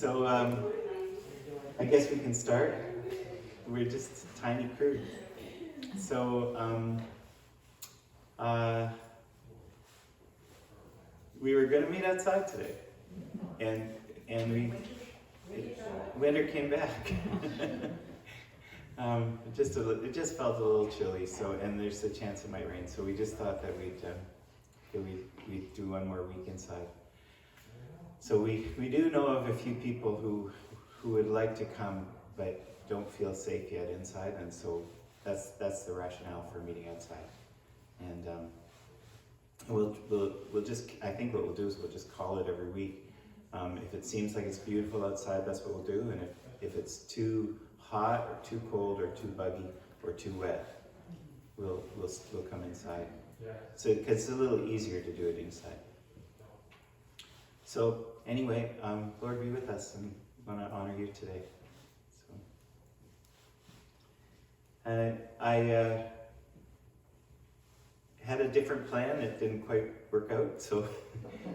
So I guess we can start. We're just a tiny crew. So we were going to meet outside today, and winter came back. It just felt a little chilly. So, and there's a chance it might rain. So we just thought that we'd do one more week inside. So we do know of a few people who would like to come but don't feel safe yet inside, and so that's the rationale for meeting outside. And we'll just, I think what we'll do is we'll just call it every week. If it seems like it's beautiful outside, that's what we'll do. And if it's too hot or too cold or too buggy or too wet, we'll come inside. So because it's a little easier to do it inside. So anyway, Lord, be with us, and we want to honor you today. So I had a different plan. It didn't quite work out, so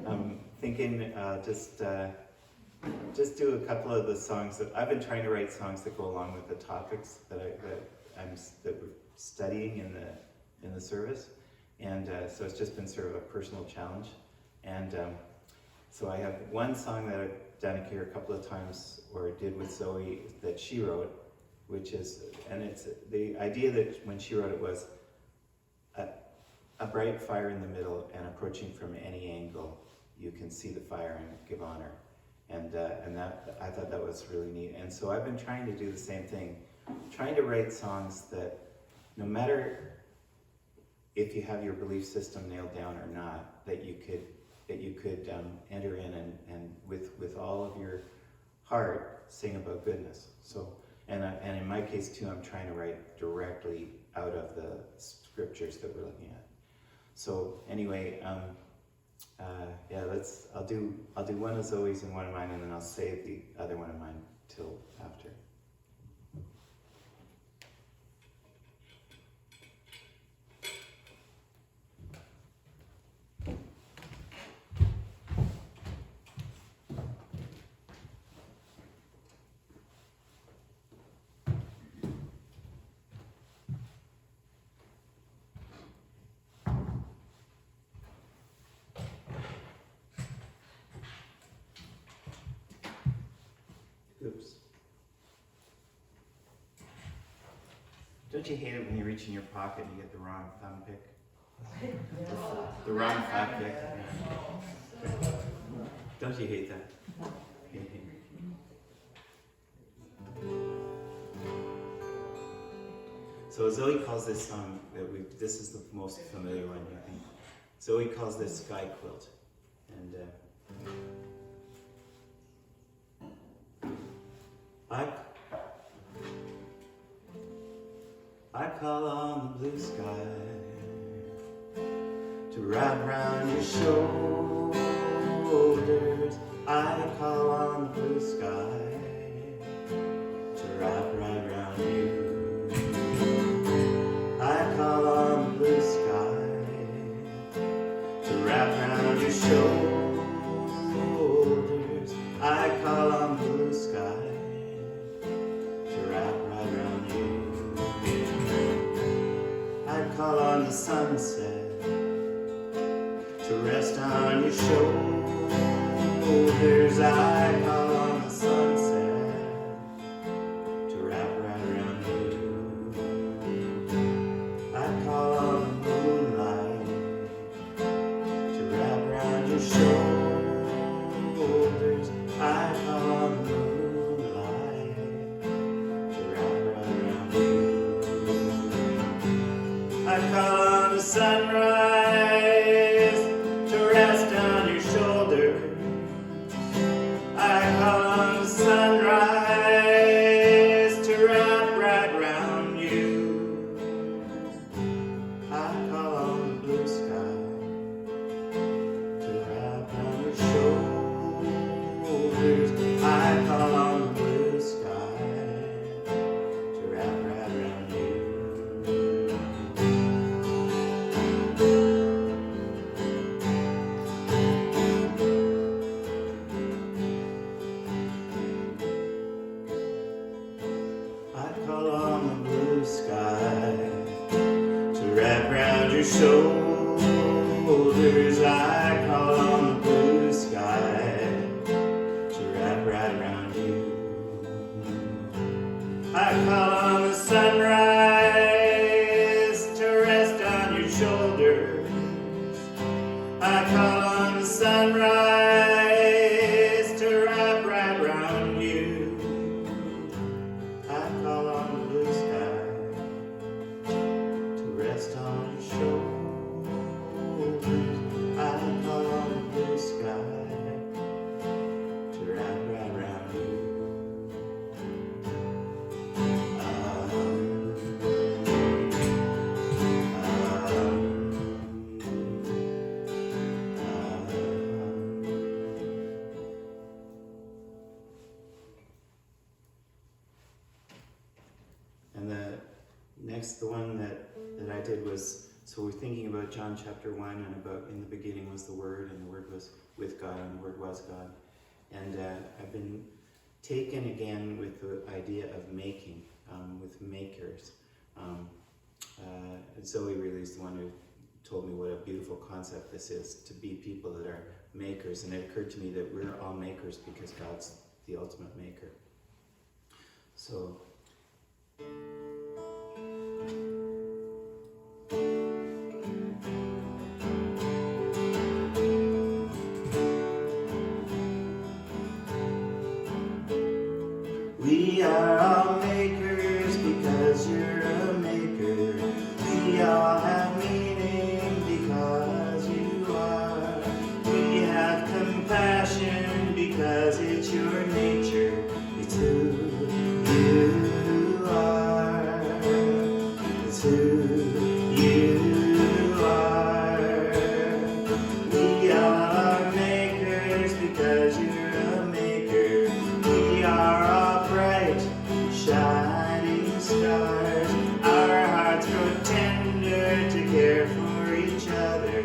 I'm thinking just do a couple of the songs that I've been trying to write, songs that go along with the topics that we're studying in the service, and so it's just been sort of a personal challenge. And so I have one song that I've done here a couple of times, or did with Zoe, that she wrote, which is, and it's the idea that when she wrote it was a bright fire in the middle, and approaching from any angle, you can see the fire and give honor. And that, I thought that was really neat. And so I've been trying to do the same thing, trying to write songs that, no matter if you have your belief system nailed down or not, that you could enter in and with all of your heart sing about goodness. So, and in my case too, I'm trying to write directly out of the scriptures that we're looking at. So anyway, yeah, I'll do one of Zoe's and one of mine, and then I'll save the other one of mine till after. Oops. Don't you hate it when you reach in your pocket and you get the wrong thumb pick? The wrong thumb pick. Yeah. Don't you hate that? So Zoe calls this song, this is the most familiar one, I think. Zoe calls this Sky Quilt. And I call on the blue sky to wrap round your shoulders. I call on the blue sky to wrap right round you. I call on the blue sky to wrap round your shoulders. I call on the blue sky to wrap right round you. I call on the sunset to rest on your shoulders. I call on the sunset to wrap right around you. I call on the moonlight to wrap around your shoulders. I call on the moonlight to wrap right around you. I call on the sunrise to rest on your shoulders. I call on the sunrise to wrap right round you. I call on the blue sky to wrap round your shoulders. I call on the blue sky to wrap right round you. shoulders, I call on the blue sky to wrap right around you. I call on the sunrise to rest on your shoulders. I call on the sunrise to wrap right around you. I call on the blue sky to rest on your shoulders. I call on the blue sky to wrap right around you. And the one that I did was, so we're thinking about John chapter 1 and about in the beginning was the Word, and the Word was with God, and the Word was God. And I've been taken again with the idea of making, with makers. Zoe really is the one who told me what a beautiful concept this is, to be people that are makers. And it occurred to me that we're all makers because God's the ultimate maker. So we are all makers because you're a maker. We all have meaning because you are. We have compassion because it's your nature. It's who you are. It's who you are. We are makers because you're a maker. We are all bright, shining stars. Our hearts grow tender to care for each other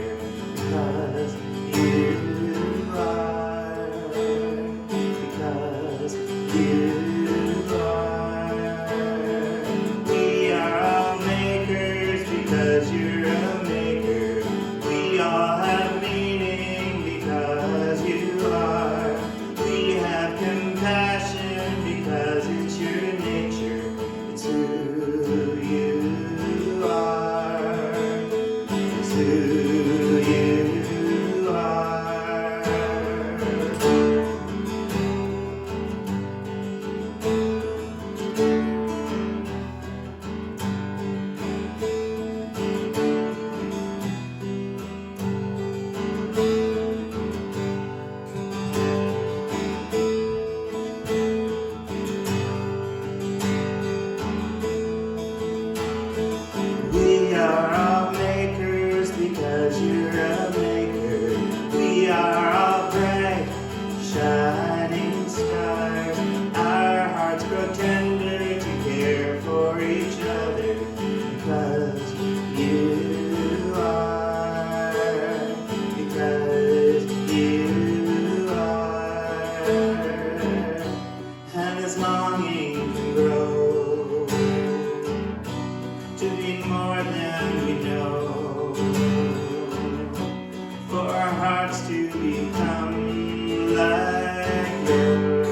because you are. Because you are. We are all makers because you're a maker. We all have meaning because you are. We have compassion because it's your nature. It's who you are. It's who you are. We are all makers because you're a maker. We are all bright, shining stars. Our hearts grow tender to care for each other because you are. Because you are. And as longing can grow to be more than we know, for our hearts to become like yours.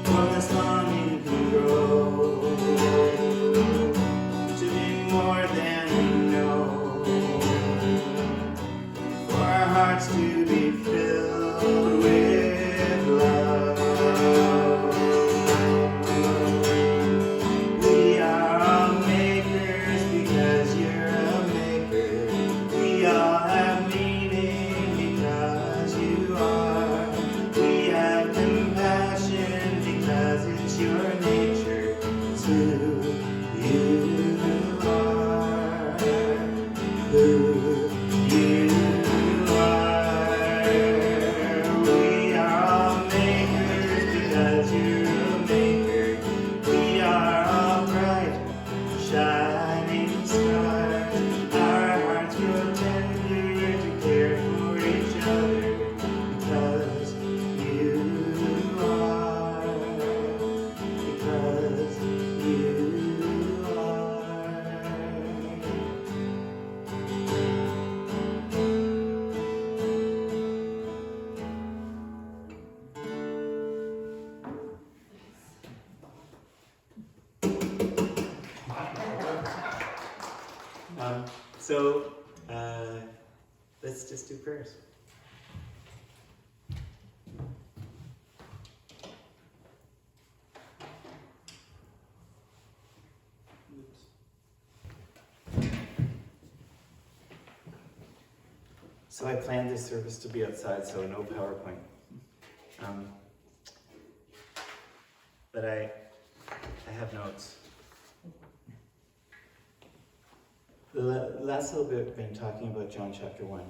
For this longing can grow to be more than we know, for our hearts to be filled with love. We are all makers because you're a maker. We all have meaning because you are. We have compassion because it's your nature. It's who you are. Who you are. We are all makers because you're a maker. We are all bright, shining stars. Our hearts grow tender to care for each other because you are. Because you So let's just do prayers. So I planned this service to be outside, so no PowerPoint. But I have notes. The last little bit I've been talking about John chapter 1.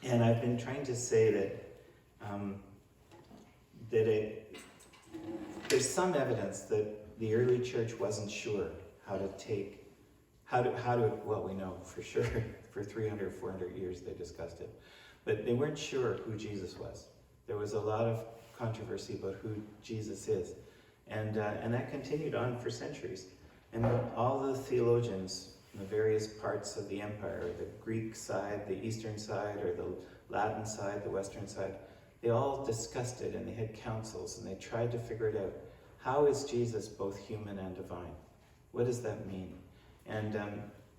And I've been trying to say that there's some evidence that the early church wasn't sure well, we know for sure, for 300 or 400 years they discussed it. But they weren't sure who Jesus was. There was a lot of controversy about who Jesus is. And that continued on for centuries. And all the theologians in the various parts of the empire, the Greek side, the Eastern side, or the Latin side, the Western side, they all discussed it and they had councils and they tried to figure it out. How is Jesus both human and divine? What does that mean? And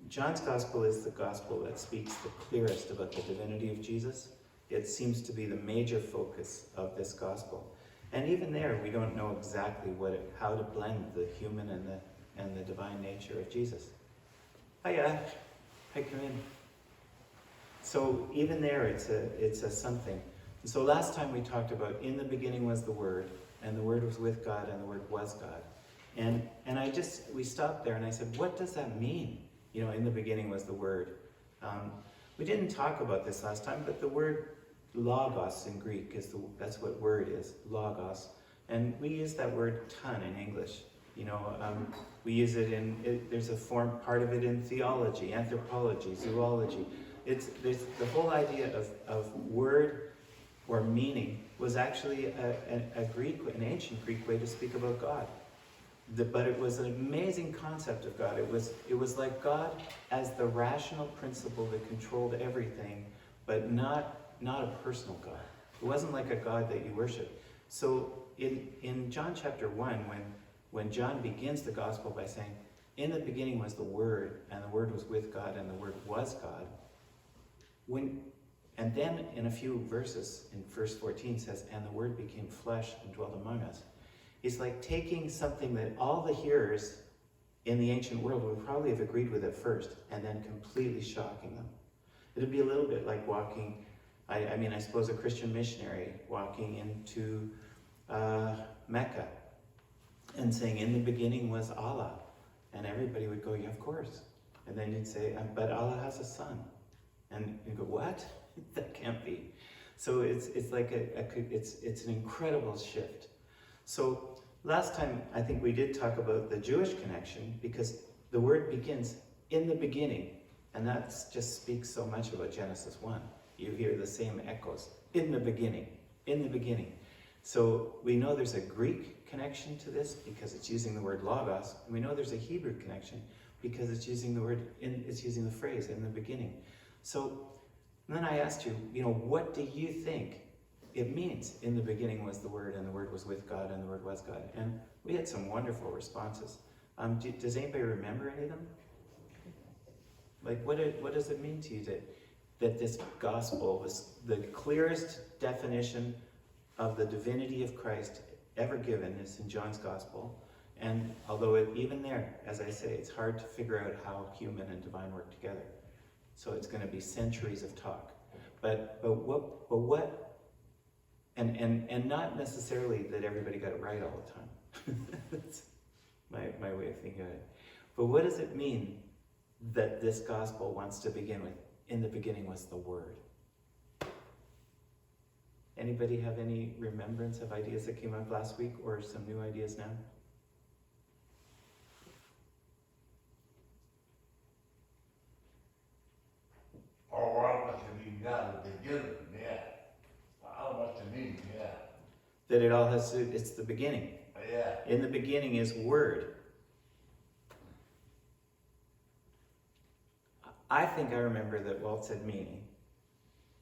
John's gospel is the gospel that speaks the clearest about the divinity of Jesus. It seems to be the major focus of this gospel. And even there, we don't know exactly how to blend the human and the divine nature of Jesus. Hiya, hi, come in. So even there, it's a something. And so last time we talked about, in the beginning was the Word, and the Word was with God, and the Word was God. And we stopped there, and I said, what does that mean? In the beginning was the Word. We didn't talk about this last time, but the word logos in Greek that's what word is, logos. And we use that word ton in English. We use it there's a part of it in theology, anthropology, zoology. There's the whole idea of word or meaning was actually an ancient Greek way to speak about God. But it was an amazing concept of God. It was like God as the rational principle that controlled everything, but not a personal God. It wasn't like a God that you worship. So in John chapter 1, when John begins the gospel by saying, in the beginning was the Word, and the Word was with God, and the Word was God. And then in a few verses, in verse 14 says, and the Word became flesh and dwelt among us. He's like taking something that all the hearers in the ancient world would probably have agreed with at first, and then completely shocking them. It'd be a little bit like walking, I suppose a Christian missionary walking into Mecca and saying, in the beginning was Allah. And everybody would go, yeah, of course. And then you'd say, but Allah has a son. And you go, what? That can't be. So it's like it's an incredible shift. So last time, I think we did talk about the Jewish connection, because the word begins in the beginning, and that just speaks so much about Genesis 1. You hear the same echoes, in the beginning, in the beginning. So we know there's a Greek connection to this because it's using the word logos, and we know there's a Hebrew connection because it's using the phrase in the beginning. So then I asked you, what do you think it means? In the beginning was the Word, and the Word was with God, and the Word was God. And we had some wonderful responses. Does anybody remember any of them? Like, what does it mean to you that this gospel was the clearest definition of the divinity of Christ ever given is in John's gospel? And although even there, as I say, it's hard to figure out how human and divine work together. So it's going to be centuries of talk. But what and not necessarily that everybody got it right all the time. That's my way of thinking of it. But what does it mean that this gospel wants to begin with? In the beginning was the Word. Anybody have any remembrance of ideas that came up last week, or some new ideas now? Oh, what must it mean now, the beginning, yeah. How much it mean, yeah. That it all has to, it's the beginning. Yeah. In the beginning is Word. I think I remember that Walt said meaning.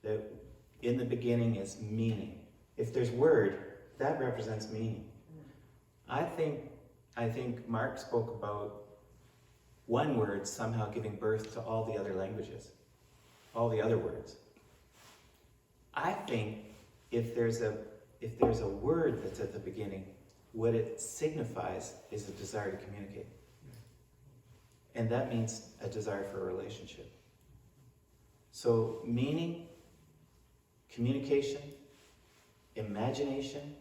That in the beginning is meaning. If there's Word, that represents meaning. I think Mark spoke about one word somehow giving birth to all the other languages, all the other words. I think if there's a word that's at the beginning, what it signifies is a desire to communicate. And that means a desire for a relationship. So meaning, communication, imagination,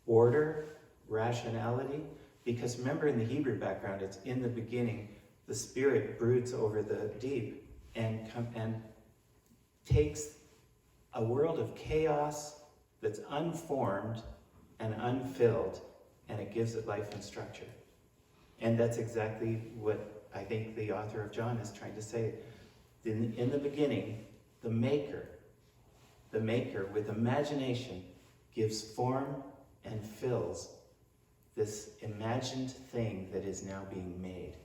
order, rationality, because remember in the Hebrew background, it's in the beginning, the Spirit broods over the deep and takes a world of chaos that's unformed and unfilled, and it gives it life and structure. And that's exactly what I think the author of John is trying to say. In the beginning, the maker with imagination gives form and fills this imagined thing that is now being made.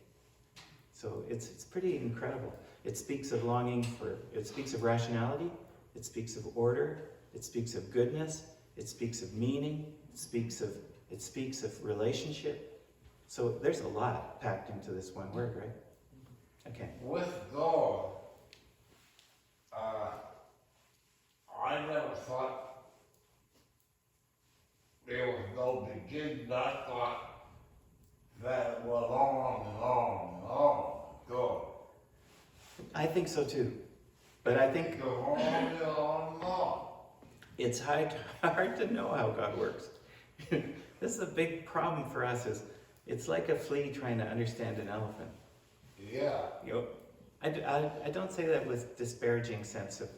So it's pretty incredible. It speaks of it speaks of rationality, it speaks of order, it speaks of goodness, it speaks of meaning, it speaks of relationship. So there's a lot packed into this one word, right? Okay. With God, I never thought there was no beginning. I thought that it went on and on and on. God. I think so too. But I think Go on and on and on. it's hard to know how God works. This is a big problem for us. It's like a flea trying to understand an elephant. Yeah. I don't say that with disparaging sense of,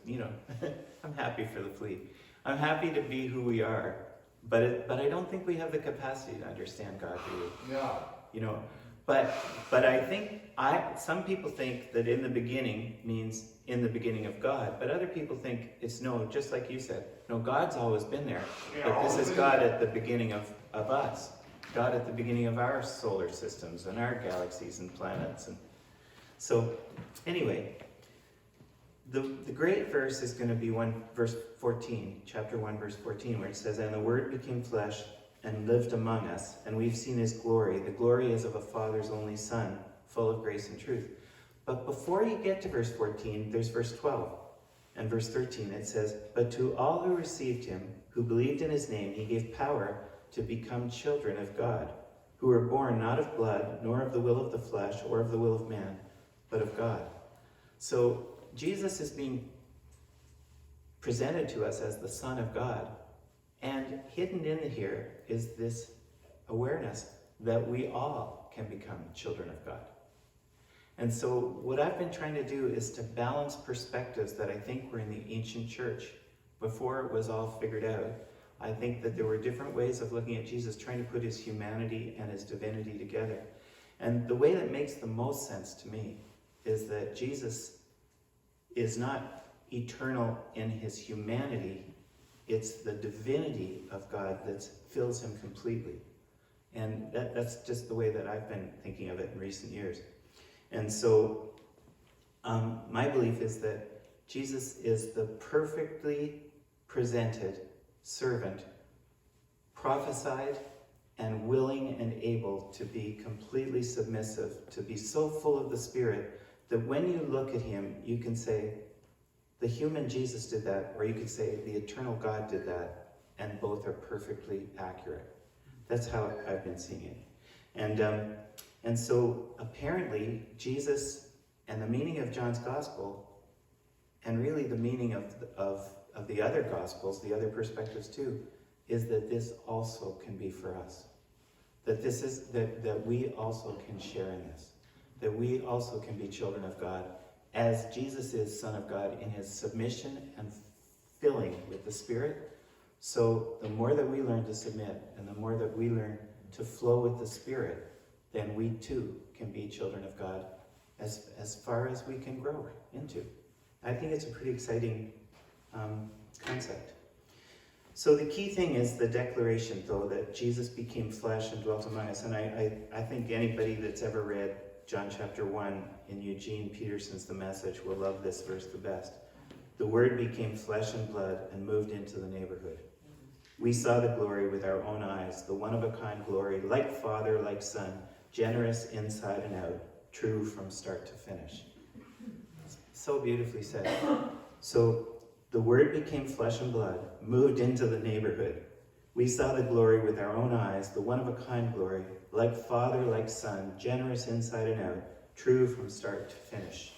I'm happy for the flea. I'm happy to be who we are, but I don't think we have the capacity to understand God really. Yeah. But I think some people think that in the beginning means in the beginning of God, but other people think it's no, just like you said, no, God's always been there, but this is God at the beginning of us, God at the beginning of our solar systems and our galaxies and planets. And so anyway, the great verse is going to be verse 14, chapter 1, verse 14, where it says, "And the Word became flesh and lived among us, and we've seen his glory. The glory is of a Father's only Son, full of grace and truth." But before you get to verse 14, there's verse 12 and verse 13. It says, "But to all who received him, who believed in his name, he gave power to become children of God, who were born not of blood, nor of the will of the flesh, or of the will of man, but of God." So Jesus is being presented to us as the Son of God. And hidden in here is this awareness that we all can become children of God. And so what I've been trying to do is to balance perspectives that I think were in the ancient church before it was all figured out. I think that there were different ways of looking at Jesus, trying to put his humanity and his divinity together. And the way that makes the most sense to me is that Jesus is not eternal in his humanity. It's the divinity of God that fills him completely. And that's just the way that I've been thinking of it in recent years. And so my belief is that Jesus is the perfectly presented servant, prophesied and willing and able to be completely submissive, to be so full of the Spirit that when you look at him, you can say, the human Jesus did that, or you could say the eternal God did that, and both are perfectly accurate. That's how I've been seeing it. And so apparently Jesus, and the meaning of John's gospel, and really the meaning of the other gospels, the other perspectives too, is that this also can be for us. That we also can share in this. That we also can be children of God, as Jesus is Son of God in his submission and filling with the Spirit. So the more that we learn to submit, and the more that we learn to flow with the Spirit, then we too can be children of God as far as we can grow into. I think it's a pretty exciting concept. So the key thing is the declaration, though, that Jesus became flesh and dwelt among us. And I think anybody that's ever read John chapter 1 in Eugene Peterson's The Message will love this verse the best. "The Word became flesh and blood and moved into the neighborhood. We saw the glory with our own eyes, the one-of-a-kind glory, like Father, like Son, generous inside and out, true from start to finish. So beautifully said. So the Word became flesh and blood, moved into the neighborhood. We saw the glory with our own eyes, the one-of-a-kind glory, like Father, like Son, generous inside and out, true from start to finish.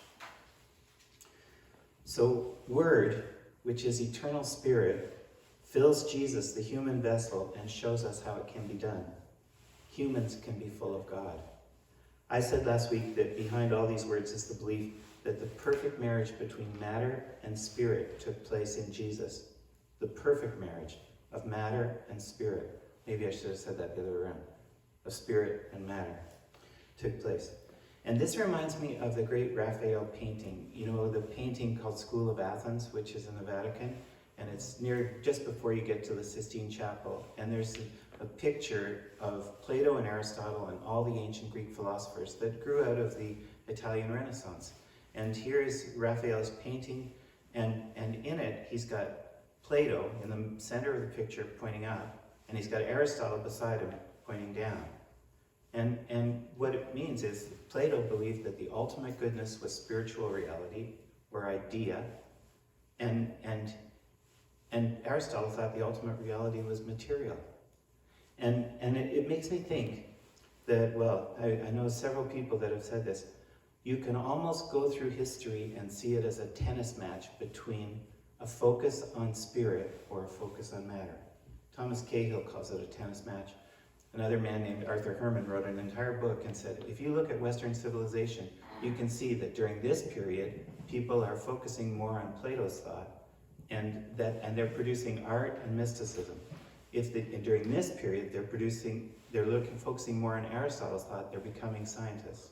So Word, which is eternal Spirit, fills Jesus, the human vessel, and shows us how it can be done. Humans can be full of God. I said last week that behind all these words is the belief that the perfect marriage between matter and spirit took place in Jesus. The perfect marriage of matter and spirit. Maybe I should have said that the other way around. Of spirit and matter took place. And this reminds me of the great Raphael painting. You know, the painting called School of Athens, which is in the Vatican. And it's near, just before you get to the Sistine Chapel. And there's a picture of Plato and Aristotle and all the ancient Greek philosophers that grew out of the Italian Renaissance. And here is Raphael's painting, and in it, he's got Plato in the center of the picture pointing up, and he's got Aristotle beside him pointing down. And what it means is Plato believed that the ultimate goodness was spiritual reality, or idea, and Aristotle thought the ultimate reality was material. And it makes me think that, well, I know several people that have said this, you can almost go through history and see it as a tennis match between a focus on spirit or a focus on matter. Thomas Cahill calls it a tennis match. Another man named Arthur Herman wrote an entire book and said, if you look at Western civilization, you can see that during this period, people are focusing more on Plato's thought, and they're producing art and mysticism. During this period, focusing more on Aristotle's thought, they're becoming scientists.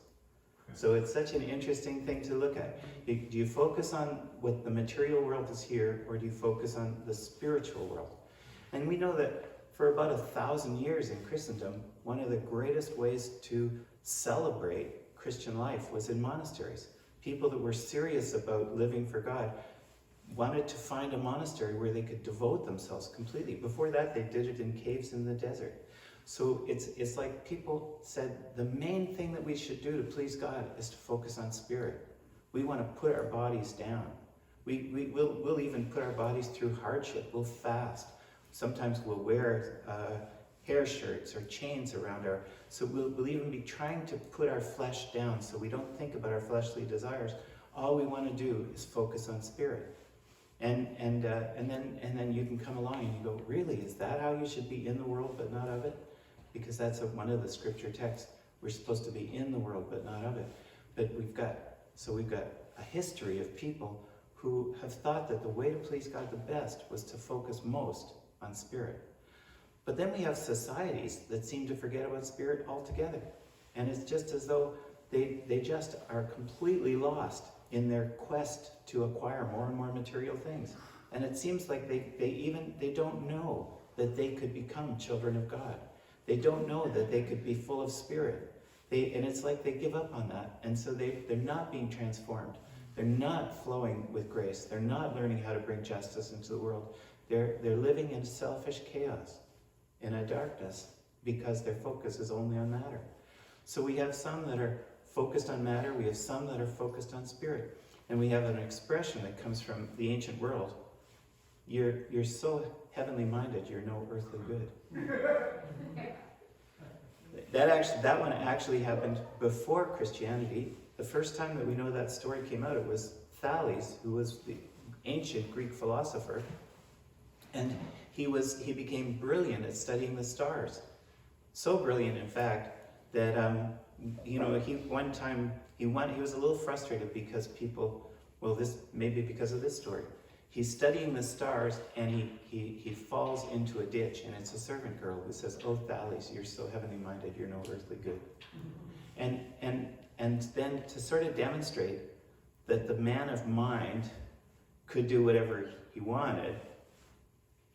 So it's such an interesting thing to look at. Do you focus on what the material world is here, or do you focus on the spiritual world? And we know that for about 1,000 years in Christendom, one of the greatest ways to celebrate Christian life was in monasteries. People that were serious about living for God wanted to find a monastery where they could devote themselves completely. Before that, they did it in caves in the desert. So it's like people said, the main thing that we should do to please God is to focus on spirit. We want to put our bodies down. We'll even put our bodies through hardship. We'll fast. Sometimes we'll wear hair shirts or chains around so we'll even be trying to put our flesh down so we don't think about our fleshly desires. All we want to do is focus on spirit. And then you can come along and you go, really, is that how you should be in the world but not of it? Because that's one of the scripture texts. We're supposed to be in the world but not of it. But we've got a history of people who have thought that the way to please God the best was to focus most on spirit. But then we have societies that seem to forget about spirit altogether. And it's just as though they just are completely lost in their quest to acquire more and more material things. And it seems like they don't know that they could become children of God. They don't know that they could be full of spirit. And it's like they give up on that. And so they're not being transformed. They're not flowing with grace. They're not learning how to bring justice into the world. They're living in selfish chaos, in a darkness, because their focus is only on matter. So we have some that are focused on matter, we have some that are focused on spirit. And we have an expression that comes from the ancient world. You're so heavenly minded, you're no earthly good. That one actually happened before Christianity. The first time that we know that story came out, it was Thales, who was the ancient Greek philosopher. And he became brilliant at studying the stars. So brilliant, in fact, that he was a little frustrated because maybe because of this story. He's studying the stars and he falls into a ditch, and it's a servant girl who says, "Oh, Thales, you're so heavenly minded, you're no earthly good." And then to sort of demonstrate that the man of mind could do whatever he wanted,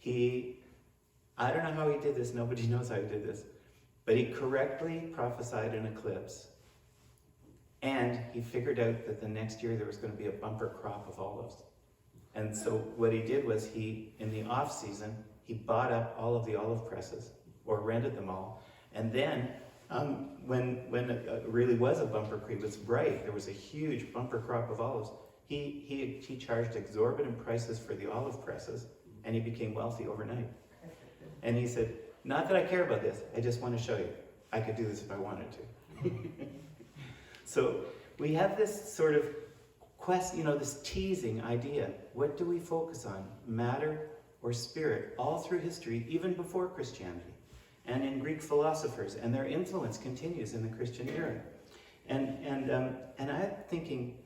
I don't know how he did this, nobody knows how he did this, but he correctly prophesied an eclipse. And he figured out that the next year there was going to be a bumper crop of olives. And so what he did was in the off season, he bought up all of the olive presses, or rented them all. And then When it really was a bumper crop, it was bright. There was a huge bumper crop of olives. He charged exorbitant prices for the olive presses, and he became wealthy overnight. And he said, "Not that I care about this. I just want to show you. I could do this if I wanted to." So we have this sort of quest, this teasing idea. What do we focus on? Matter or spirit? All through history, even before Christianity, and in Greek philosophers, and their influence continues in the Christian era. And I'm thinking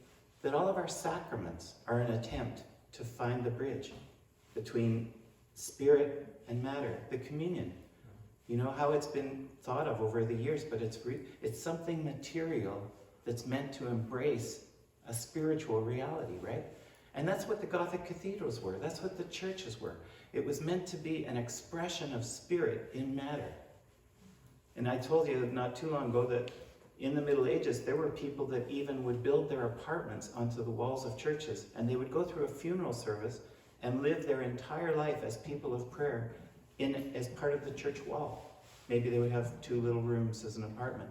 that all of our sacraments are an attempt to find the bridge between spirit and matter. The communion, how it's been thought of over the years, but it's something material that's meant to embrace a spiritual reality, right? And that's what the Gothic cathedrals were. That's what the churches were. It was meant to be an expression of spirit in matter. And I told you not too long ago that in the Middle Ages, there were people that even would build their apartments onto the walls of churches, and they would go through a funeral service and live their entire life as people of prayer as part of the church wall. Maybe they would have 2 little rooms as an apartment.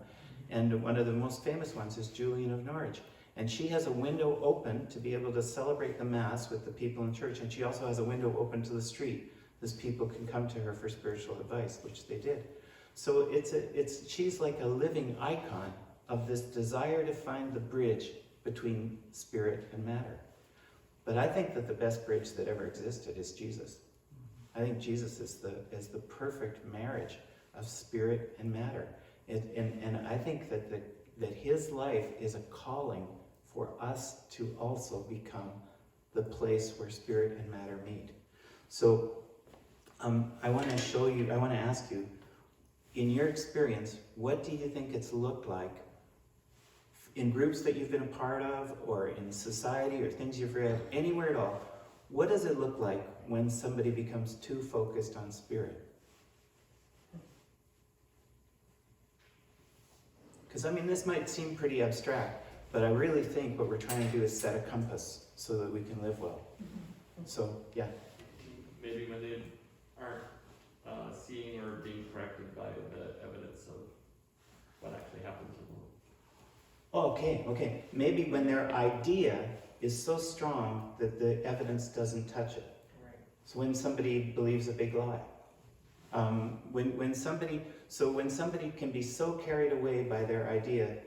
And one of the most famous ones is Julian of Norwich. And she has a window open to be able to celebrate the Mass with the people in church. And she also has a window open to the street, as people can come to her for spiritual advice, which they did. So she's like a living icon of this desire to find the bridge between spirit and matter. But I think that the best bridge that ever existed is Jesus. I think Jesus is the perfect marriage of spirit and matter. And I think that his life is a calling for us to also become the place where spirit and matter meet. So I want to ask you, in your experience, what do you think it's looked like in groups that you've been a part of, or in society, or things you've read, anywhere at all? What does it look like when somebody becomes too focused on spirit? Because, this might seem pretty abstract, but I really think what we're trying to do is set a compass so that we can live well. So, yeah. Maybe when they aren't seeing or being corrected by the evidence of what actually happens in the world. Okay. Maybe when their idea is so strong that the evidence doesn't touch it. Right. So when somebody believes a big lie. When somebody can be so carried away by their idea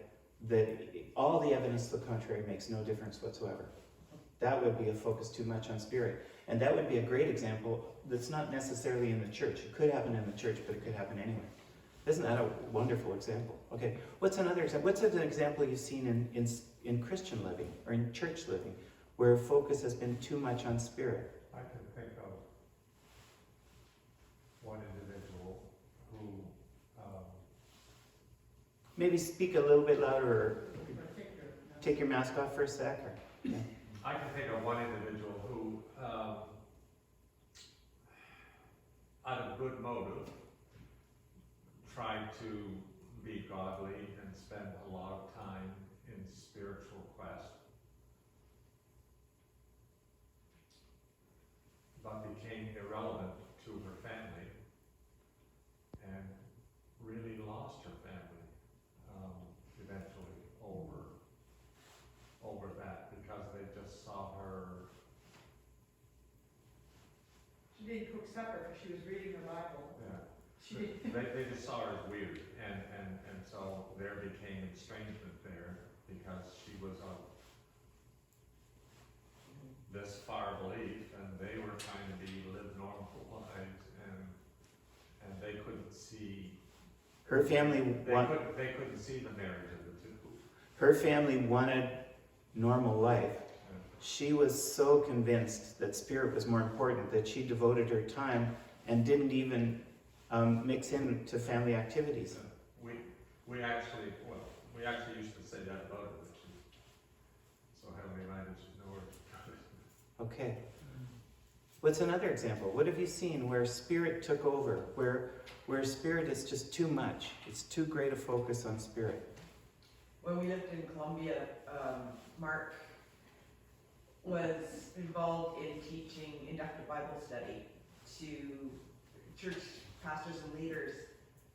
that all the evidence to the contrary makes no difference whatsoever. That would be a focus too much on spirit. And that would be a great example that's not necessarily in the church. It could happen in the church, but it could happen anywhere. Isn't that a wonderful example? Okay, what's another example? What's an example you've seen in Christian living or in church living where focus has been too much on spirit? I can think of one individual who Maybe speak a little bit louder, or take your mask off for a sec. Or, yeah. I can think of one individual who, out of good motive, tried to be godly and spend a lot of time in spiritual quest, but became irrelevant to her family and really lost her family eventually over that, because they just saw her. She didn't cook supper because she was reading the Bible. Yeah. She did. They just saw her as weird, and so there became estrangement there because she was of this far belief, and they were trying to live normal lives, and they couldn't see. Her family They couldn't see the marriage of the two. Her family wanted normal life. She was so convinced that spirit was more important that she devoted her time and didn't even mix into family activities. We actually used to say that about her, that she's so heavenly minded she's nowhere to go. Okay. What's another example? What have you seen where spirit took over? Where spirit is just too much. It's too great a focus on spirit. When we lived in Colombia, Mark was involved in teaching inductive Bible study to church pastors and leaders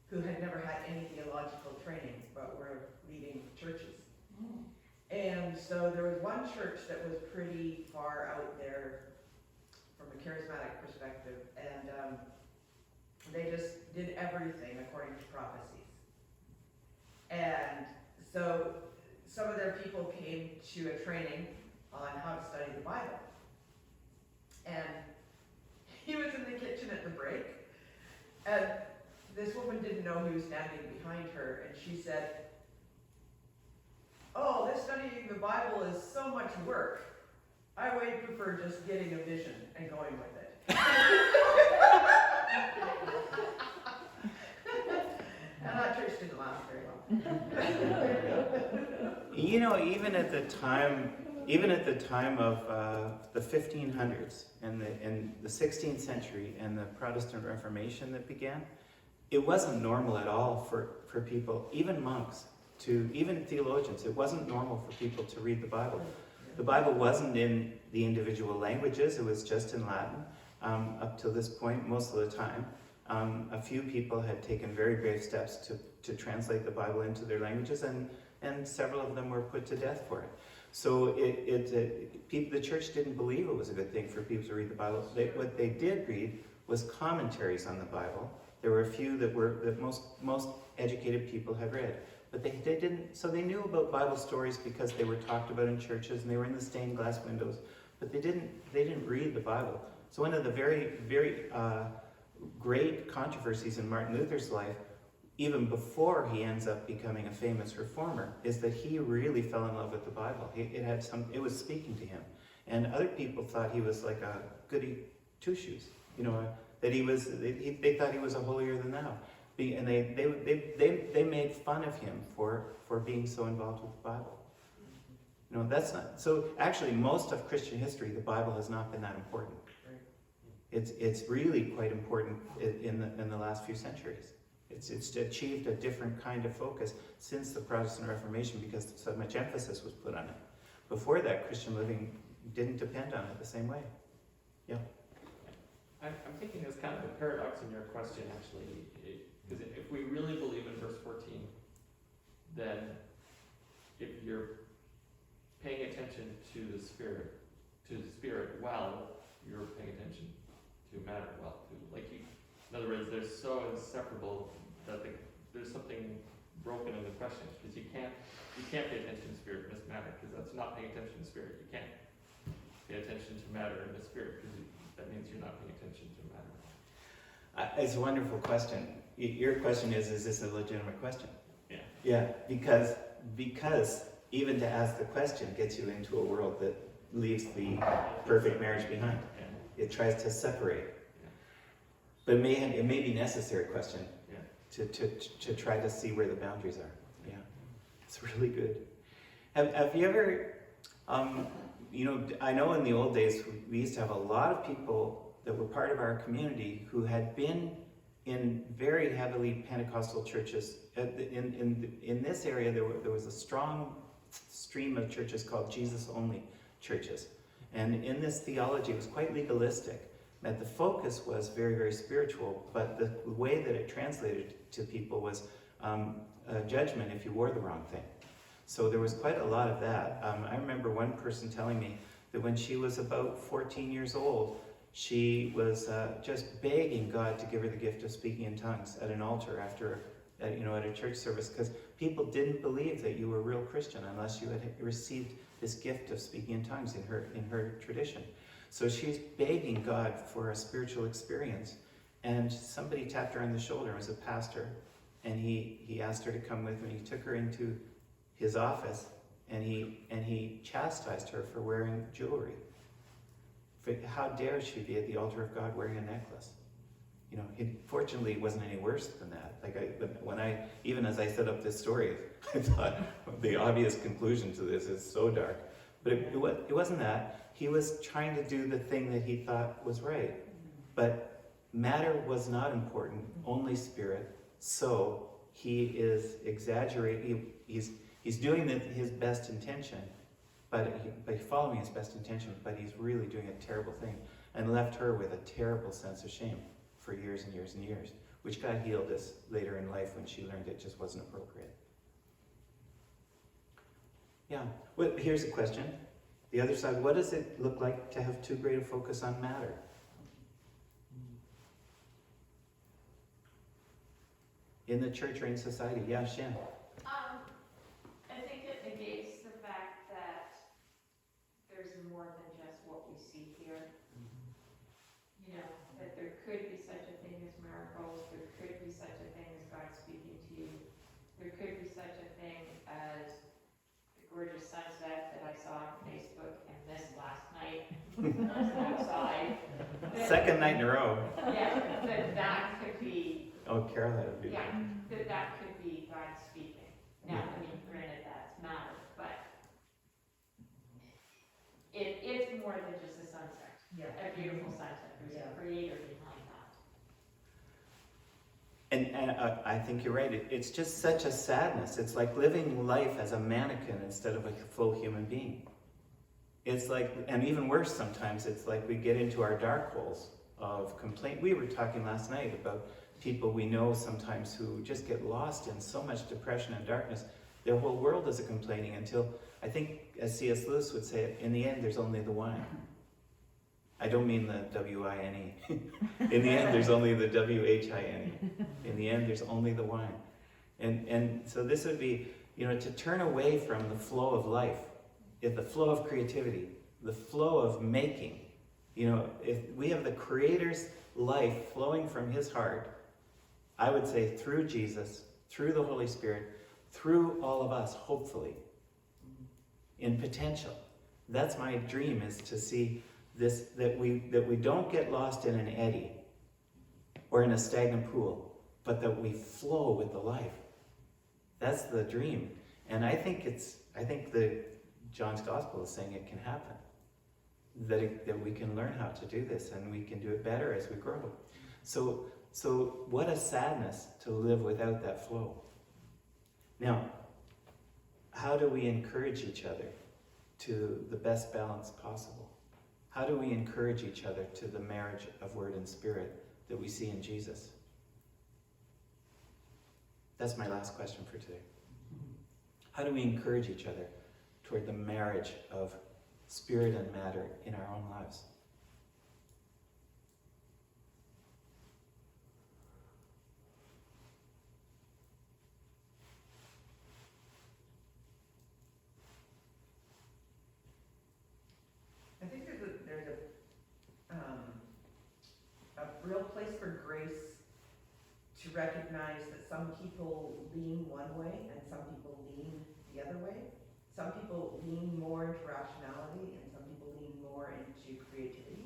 who had never had any theological training, but were leading churches. And so there was one church that was pretty far out there from a charismatic perspective, and they just did everything according to prophecies. And so some of their people came to a training on how to study the Bible. And he was in the kitchen at the break, and this woman didn't know he was standing behind her, and she said, "Oh, this studying the Bible is so much work. I would prefer just getting a vision and going with it." And that church didn't last very long. You know, even at the time of the 1500s and the 16th century and the Protestant Reformation that began, it wasn't normal at all for people, even monks, even theologians, it wasn't normal for people to read the Bible. The Bible wasn't in the individual languages, it was just in Latin up to this point most of the time. A few people had taken very brave steps to translate the Bible into their languages, and several of them were put to death for it. So the church didn't believe it was a good thing for people to read the Bible. What they did read was commentaries on the Bible. There were a few that most educated people had read. But they didn't, so they knew about Bible stories because they were talked about in churches and they were in the stained glass windows, but they didn't read the Bible. So one of the very, very great controversies in Martin Luther's life, even before he ends up becoming a famous reformer, is that he really fell in love with the Bible. It was speaking to him. And other people thought he was like a goody two-shoes, that they thought he was a holier than thou. And they made fun of him for being so involved with the Bible. That's not so. Actually, most of Christian history, the Bible has not been that important. It's really quite important in the last few centuries. It's achieved a different kind of focus since the Protestant Reformation because so much emphasis was put on it. Before that, Christian living didn't depend on it the same way. Yeah. I'm thinking there's kind of a paradox in your question, actually. Because if we really believe in verse 14, then if you're paying attention to the spirit well, you're paying attention to matter well too. In other words, they're so inseparable that there's something broken in the question. Because you can't pay attention to spirit and miss matter, because that's not paying attention to spirit. You can't pay attention to matter and miss spirit, because that means you're not paying attention to matter. It's a wonderful question. Your question is this a legitimate question? Yeah. Yeah, because even to ask the question gets you into a world that leaves the perfect marriage behind. Yeah. It tries to separate. Yeah. But it may be necessary question Yeah. to try to see where the boundaries are. Yeah, it's really good. Have you ever, I know in the old days we used to have a lot of people that were part of our community who had been in very heavily Pentecostal churches. In this area, there was a strong stream of churches called Jesus-only churches. And in this theology, it was quite legalistic. That the focus was very, very spiritual, but the way that it translated to people was a judgment if you wore the wrong thing. So there was quite a lot of that. I remember one person telling me that when she was about 14 years old, she was just begging God to give her the gift of speaking in tongues at an altar at a church service, because people didn't believe that you were a real Christian unless you had received this gift of speaking in tongues in her tradition. So she's begging God for a spiritual experience, and somebody tapped her on the shoulder. It was a pastor, and he asked her to come with him. He took her into his office, and he chastised her for wearing jewelry. How dare she be at the altar of God wearing a necklace? Fortunately, it wasn't any worse than that. Even as I set up this story, I thought the obvious conclusion to this is so dark. But it wasn't that. He was trying to do the thing that he thought was right. But matter was not important, only spirit. So he is exaggerating. He's doing his best intention, by following his best intention, but he's really doing a terrible thing, and left her with a terrible sense of shame for years and years and years. which got healed as later in life when she learned it just wasn't appropriate. Yeah, well, here's a question. The other side, what does it look like to have too great a focus on matter? In the church or in society? Yeah, Shan. I think it negates the fact that there's more than just what we see here. You know, that there could be such a thing as miracles, there could be such a thing as God speaking to you, there could be such a thing as the gorgeous sunset that I saw on Facebook and missed last night when I was outside. Second night in a row. Yeah, that could be, Oh, Carol had a video. yeah, that could be God speaking. Now, I mean, granted, that's matter, but it's more than just a sunset, Yeah. a beautiful sunset. There's Yeah. a creator behind that. And I think you're right. It's just such a sadness. It's like living life as a mannequin instead of a full human being. It's like, and even worse sometimes, it's like we get into our dark holes of complaint. We were talking last night about people we know sometimes who just get lost in so much depression and darkness. Their whole world is a complaining until, I think, as C.S. Lewis would say it, in the end, there's only the wine. I don't mean the W-I-N-E. In the end, there's only the W-H-I-N-E. In the end, there's only the wine. And so this would be, to turn away from the flow of life, the flow of creativity, the flow of making. If we have the Creator's life flowing from His heart, I would say through Jesus, through the Holy Spirit, through all of us, hopefully, in potential. That's my dream, is to see this, that we don't get lost in an eddy or in a stagnant pool, but that we flow with the life. That's the dream. And I think John's Gospel is saying it can happen. That we can learn how to do this, and we can do it better as we grow. So what a sadness to live without that flow. Now, how do we encourage each other to the best balance possible? How do we encourage each other to the marriage of word and spirit that we see in Jesus? That's my last question for today. How do we encourage each other toward the marriage of spirit and matter in our own lives? I think there's a real place for grace to recognize that some people lean one way and some people lean the other way. Some people lean more into rationality and some people lean more into creativity.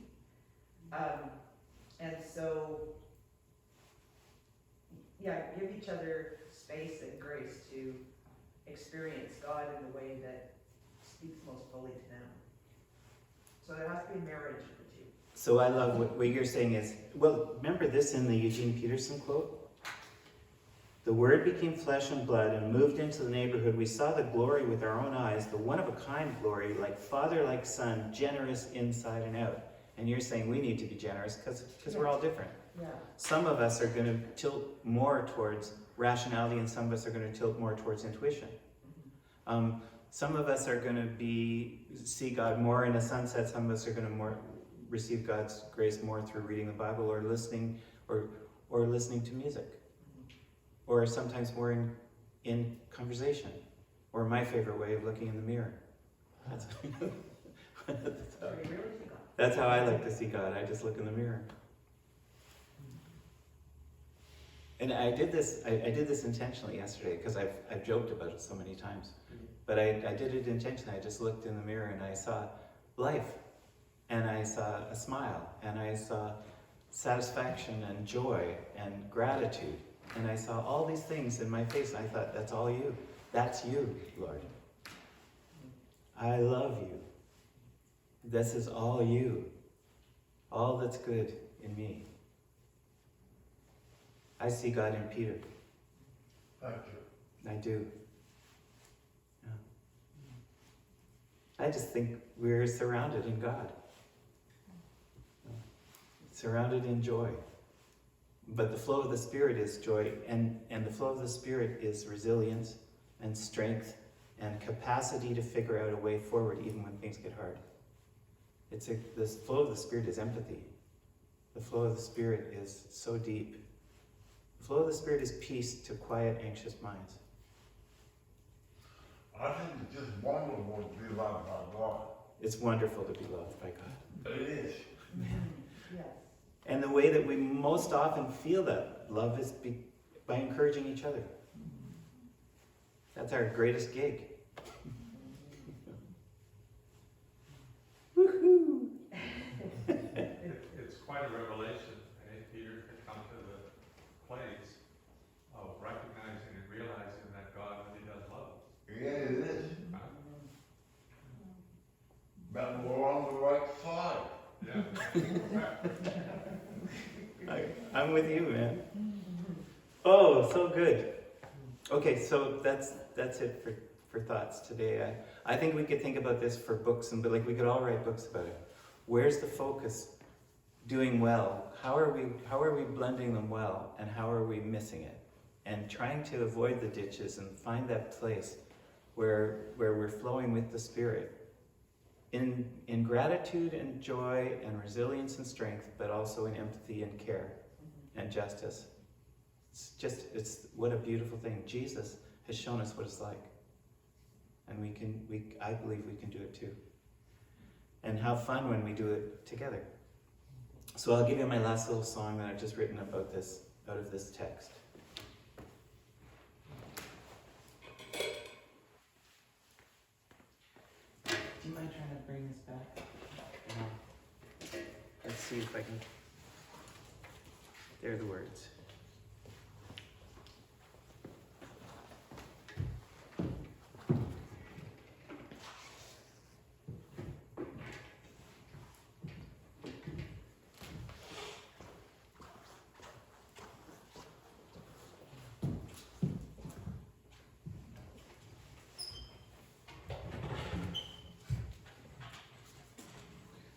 And so, give each other space and grace to experience God in the way that speaks most fully to them. So there has to be a marriage of the two. So I love what you're saying is, well, remember this in the Eugene Peterson quote? The Word became flesh and blood and moved into the neighborhood. We saw the glory with our own eyes, the one-of-a-kind glory, like Father, like Son, generous inside and out. And you're saying we need to be generous because we're all different. Yeah. Some of us are going to tilt more towards rationality and some of us are going to tilt more towards intuition. Some of us are going to see God more in a sunset. Some of us are going to receive God's grace more through reading the Bible or listening or listening to music. Or sometimes more in conversation. Or my favorite way of looking in the mirror. That's how I like to see God. I just look in the mirror. And I did this intentionally yesterday because I've joked about it so many times. But I did it intentionally. I just looked in the mirror and I saw life. And I saw a smile. And I saw satisfaction and joy and gratitude. And I saw all these things in my face. And I thought, that's all you. That's you, Lord. I love you. This is all you. All that's good in me. I see God in Peter. Thank you. I do. Yeah. I just think we're surrounded in God. Surrounded in joy. But the flow of the Spirit is joy, and the flow of the Spirit is resilience and strength and capacity to figure out a way forward even when things get hard. The flow of the Spirit is empathy. The flow of the Spirit is so deep. The flow of the Spirit is peace to quiet anxious minds. I think it's just wonderful to be loved by God. It's wonderful to be loved by God. It is. Yes. And the way that we most often feel that love is by encouraging each other. That's our greatest gig. Woohoo! It's quite a revelation. Peter had come to the place of recognizing and realizing that God really does love. Yeah, it is. Huh? But we're on the right side. Yeah. I'm with you, man. Oh, so good. Okay, so that's it for thoughts today. I think we could think about this for books, but like we could all write books about it. Where's the focus? Doing well. How are we blending them well, and how are we missing it? And trying to avoid the ditches and find that place where we're flowing with the Spirit. In gratitude and joy and resilience and strength, but also in empathy and care and justice. It's what a beautiful thing. Jesus has shown us what it's like. And I believe we can do it too. And how fun when we do it together. So I'll give you my last little song that I've just written about this, out of this text. Do you mind trying to bring this back? Let's see if I can. There are the words.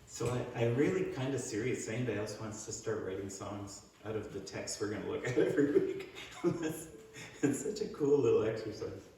So I really kind of serious. Anybody else wants to start writing songs out of the text we're going to look at every week? It's such a cool little exercise.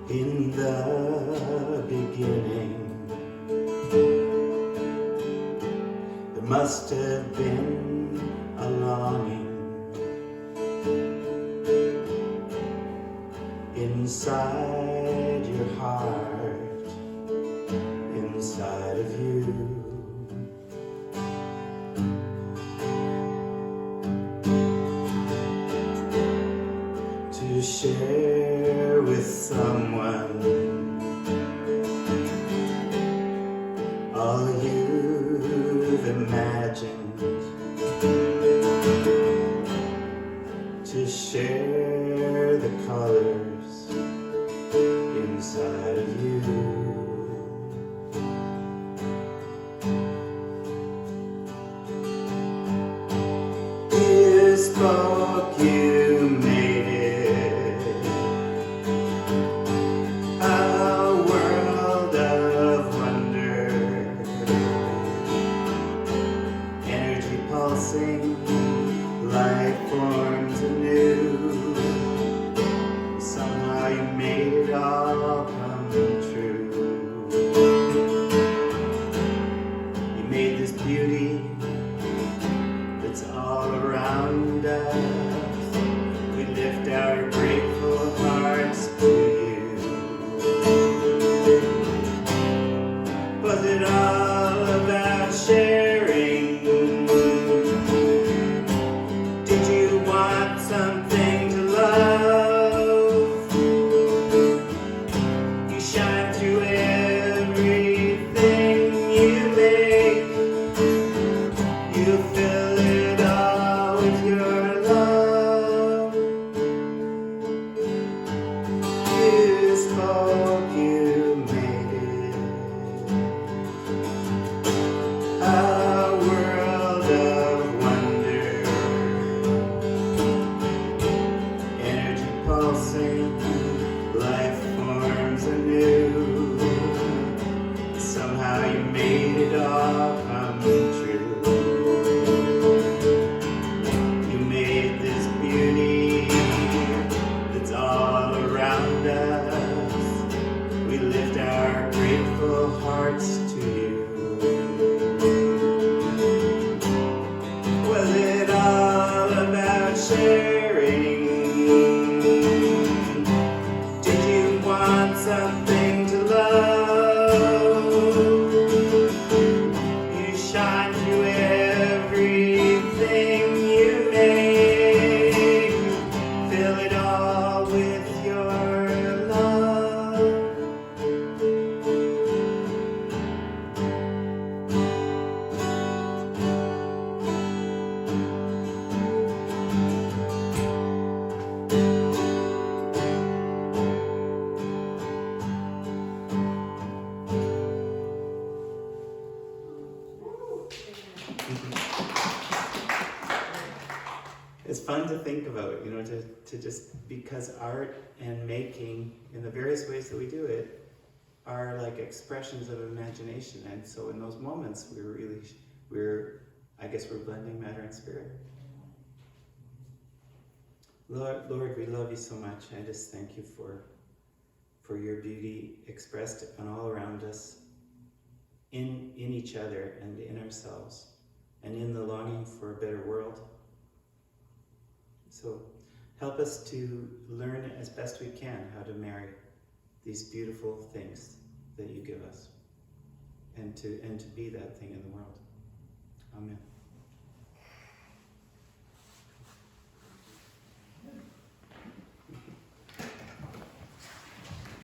In the beginning, there must have been a longing inside your heart, inside of you. To share with someone all you've imagined, to share the colors inside of you. You spoke, you made it, a world of wonder, energy pulsing, life forms anew. Somehow you made it all come true. You made this beauty that's all around us. We lift our grateful hearts to you. Was it all about sharing? Did you want something to love? hearts to you? Was it all about sharing? Did you want something to love? You shine through everything you make. Fill it all with your love. It's fun to think about, you know, to just, because art and making, in the various ways that we do it, are like expressions of imagination. And so in those moments, I guess we're blending matter and spirit. Lord, we love you so much. I just thank you for your beauty expressed and all around us, in each other and in ourselves, and in the longing for a better world. So help us to learn as best we can how to marry these beautiful things that you give us, and to be that thing in the world. Amen.